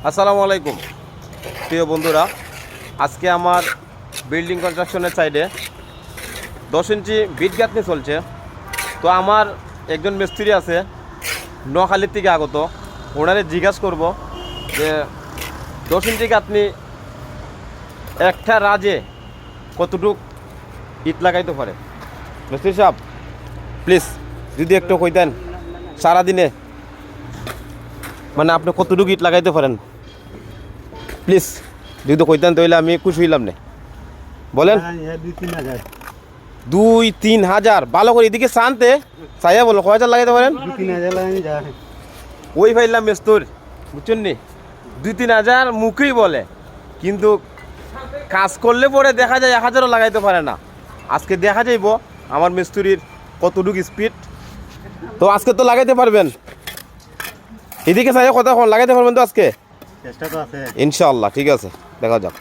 আসসালামু আলাইকুম প্রিয় বন্ধুরা, আজকে আমার বিল্ডিং কনস্ট্রাকশনের সাইডে 10 ইঞ্চি বিট গাঁথনি চলছে। তো আমার একজন মিস্ত্রি আছে নোয়াখালীর থেকে আগত, ওনারে জিজ্ঞাসা করব যে 10 ইঞ্চি গাঁথনি একটা রাজে কতটুক ইট লাগাইতে পারে। মিস্ত্রি সাহেব প্লিজ যদি একটু কইতেন সারাদিনে মানে আপনি কতটুকু ইট লাগাইতে পারেন, প্লিজ যদি কইতেন তাহলে আমি খুশি হইলাম না। বলেন। 2-3 হাজার ভালো করে এদিকে শান্তে চাইয়া বলো কয় হাজার লাগাইতে পারেন? 2-3 হাজার ওই ফাইলাম মেস্তর বুঝছেন নি, 2-3 হাজার মুখেই বলে, কিন্তু কাজ করলে পরে দেখা যায় 1 হাজারও লাগাইতে পারে না। আজকে দেখা যাইব আমার মিস্ত্রির কতটুকু স্পিড। তো আজকে তো লাগাইতে পারবেন, এদিকে চাইয়া কথা লাগাইতে পারবেন তো আজকে? চেষ্টা তো আছে ইনশাআল্লাহ। ঠিক আছে, দেখা যাক।